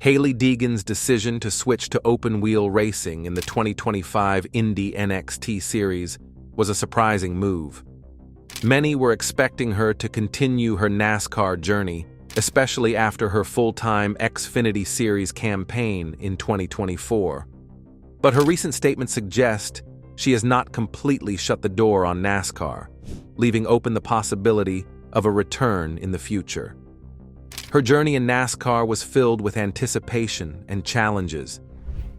Hailie Deegan's decision to switch to open-wheel racing in the 2025 Indy NXT Series was a surprising move. Many were expecting her to continue her NASCAR journey, especially after her full-time Xfinity Series campaign in 2024. But her recent statements suggest she has not completely shut the door on NASCAR, leaving open the possibility of a return in the future. Her journey in NASCAR was filled with anticipation and challenges.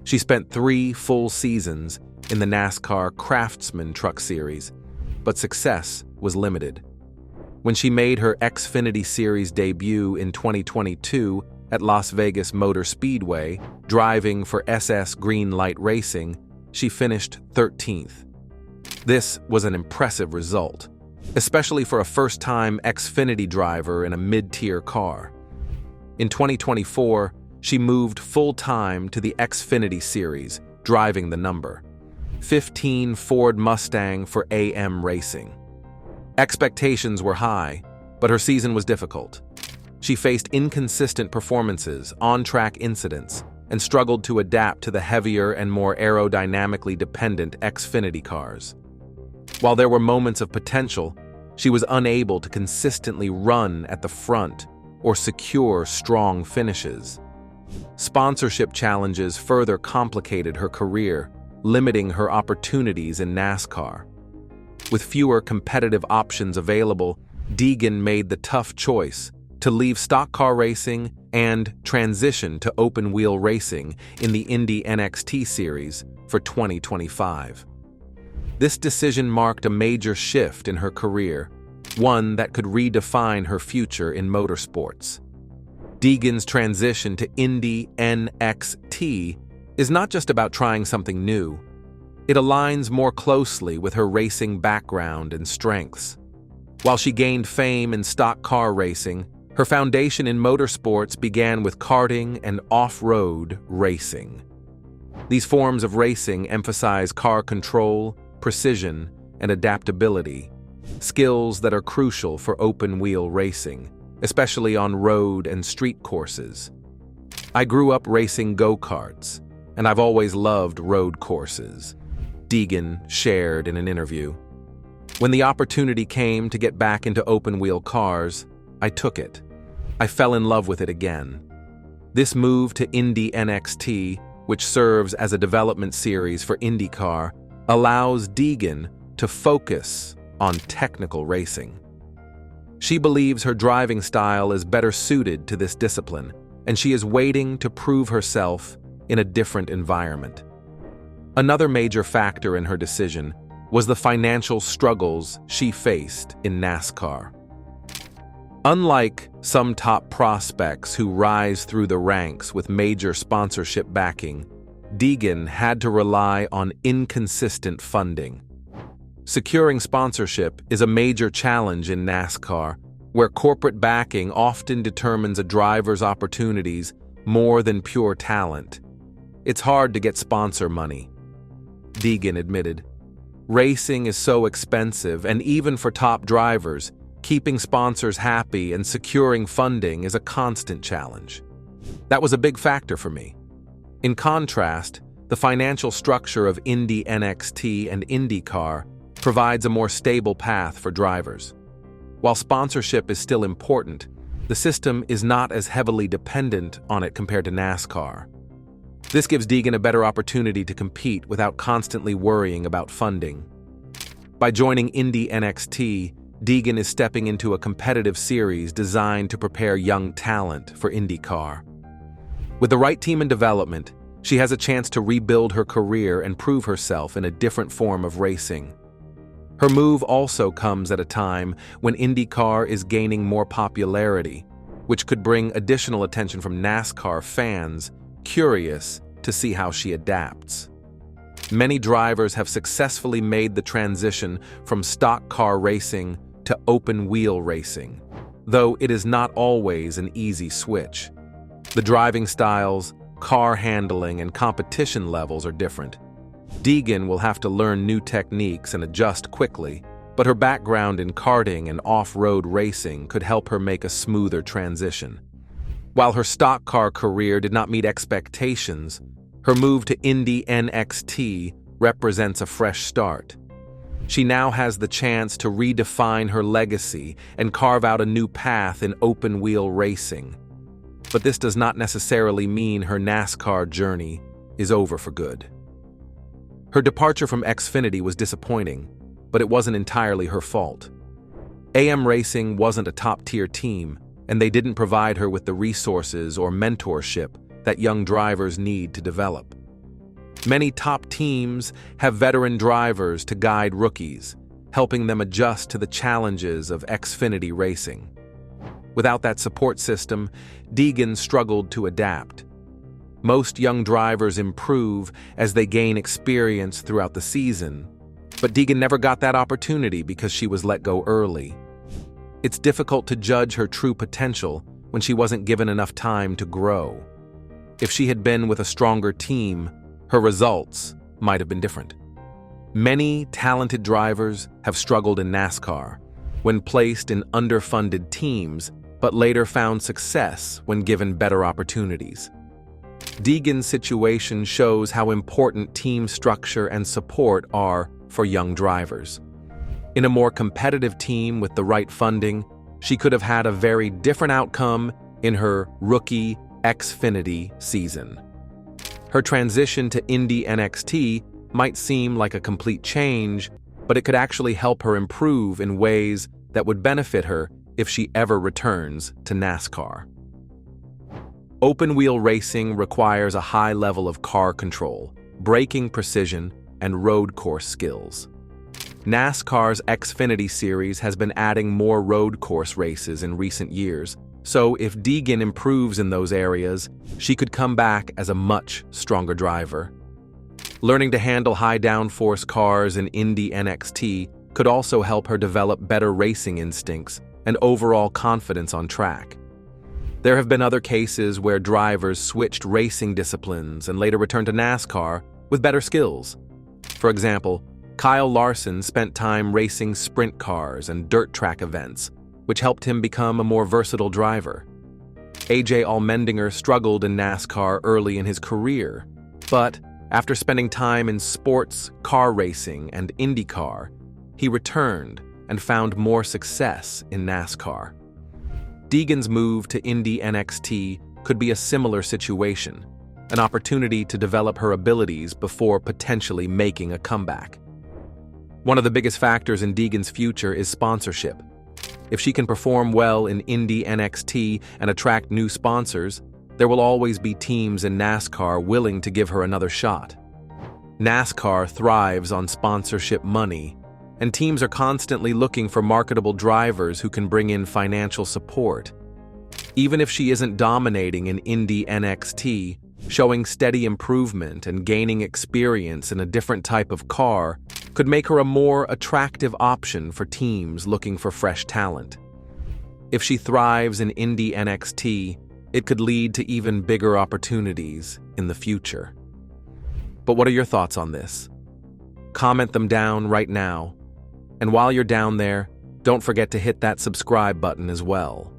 She spent 3 full seasons in the NASCAR Craftsman Truck Series, but success was limited. When she made her Xfinity Series debut in 2022 at Las Vegas Motor Speedway, driving for SS Green Light Racing, she finished 13th. This was an impressive result, especially for a first-time Xfinity driver in a mid-tier car. In 2024, she moved full-time to the Xfinity Series, driving the number 15 Ford Mustang for AM Racing. Expectations were high, but her season was difficult. She faced inconsistent performances, on-track incidents, and struggled to adapt to the heavier and more aerodynamically dependent Xfinity cars. While there were moments of potential, she was unable to consistently run at the front or secure strong finishes. Sponsorship challenges further complicated her career, limiting her opportunities in NASCAR. With fewer competitive options available, Deegan made the tough choice to leave stock car racing and transition to open-wheel racing in the Indy NXT Series for 2025. This decision marked a major shift in her career, one that could redefine her future in motorsports. Deegan's transition to Indy NXT is not just about trying something new. It aligns more closely with her racing background and strengths. While she gained fame in stock car racing, her foundation in motorsports began with karting and off-road racing. These forms of racing emphasize car control, precision, and adaptability, skills that are crucial for open-wheel racing, especially on road and street courses. I grew up racing go-karts, and I've always loved road courses, Deegan shared in an interview. When the opportunity came to get back into open-wheel cars, I took it. I fell in love with it again. This move to Indy NXT, which serves as a development series for IndyCar, allows Deegan to focus on technical racing. She believes her driving style is better suited to this discipline, and she is waiting to prove herself in a different environment. Another major factor in her decision was the financial struggles she faced in NASCAR. Unlike some top prospects who rise through the ranks with major sponsorship backing, Deegan had to rely on inconsistent funding. Securing sponsorship is a major challenge in NASCAR, where corporate backing often determines a driver's opportunities more than pure talent. It's hard to get sponsor money, Deegan admitted. Racing is so expensive, and even for top drivers, keeping sponsors happy and securing funding is a constant challenge. That was a big factor for me. In contrast, the financial structure of Indy NXT and IndyCar provides a more stable path for drivers. While sponsorship is still important, the system is not as heavily dependent on it compared to NASCAR. This gives Deegan a better opportunity to compete without constantly worrying about funding. By joining Indy NXT, Deegan is stepping into a competitive series designed to prepare young talent for IndyCar. With the right team in development, she has a chance to rebuild her career and prove herself in a different form of racing. Her move also comes at a time when IndyCar is gaining more popularity, which could bring additional attention from NASCAR fans curious to see how she adapts. Many drivers have successfully made the transition from stock car racing to open-wheel racing, though it is not always an easy switch. The driving styles, car handling, and competition levels are different. Deegan will have to learn new techniques and adjust quickly, but her background in karting and off-road racing could help her make a smoother transition. While her stock car career did not meet expectations, her move to Indy NXT represents a fresh start. She now has the chance to redefine her legacy and carve out a new path in open-wheel racing. But this does not necessarily mean her NASCAR journey is over for good. Her departure from Xfinity was disappointing, but it wasn't entirely her fault. AM Racing wasn't a top-tier team, and they didn't provide her with the resources or mentorship that young drivers need to develop. Many top teams have veteran drivers to guide rookies, helping them adjust to the challenges of Xfinity racing. Without that support system, Deegan struggled to adapt. Most young drivers improve as they gain experience throughout the season, but Deegan never got that opportunity because she was let go early. It's difficult to judge her true potential when she wasn't given enough time to grow. If she had been with a stronger team, her results might have been different. Many talented drivers have struggled in NASCAR when placed in underfunded teams, but later found success when given better opportunities. Deegan's situation shows how important team structure and support are for young drivers. In a more competitive team with the right funding, she could have had a very different outcome in her rookie Xfinity season. Her transition to Indy NXT might seem like a complete change, but it could actually help her improve in ways that would benefit her if she ever returns to NASCAR. Open-wheel racing requires a high level of car control, braking precision, and road course skills. NASCAR's Xfinity series has been adding more road course races in recent years, so if Deegan improves in those areas, she could come back as a much stronger driver. Learning to handle high downforce cars in Indy NXT could also help her develop better racing instincts and overall confidence on track. There have been other cases where drivers switched racing disciplines and later returned to NASCAR with better skills. For example, Kyle Larson spent time racing sprint cars and dirt track events, which helped him become a more versatile driver. AJ Allmendinger struggled in NASCAR early in his career, but after spending time in sports, car racing, and IndyCar, he returned and found more success in NASCAR. Deegan's move to Indy NXT could be a similar situation, an opportunity to develop her abilities before potentially making a comeback. One of the biggest factors in Deegan's future is sponsorship. If she can perform well in Indy NXT and attract new sponsors, there will always be teams in NASCAR willing to give her another shot. NASCAR thrives on sponsorship money, and teams are constantly looking for marketable drivers who can bring in financial support. Even if she isn't dominating in Indy NXT, showing steady improvement and gaining experience in a different type of car could make her a more attractive option for teams looking for fresh talent. If she thrives in Indy NXT, it could lead to even bigger opportunities in the future. But what are your thoughts on this? Comment them down right now. And while you're down there, don't forget to hit that subscribe button as well.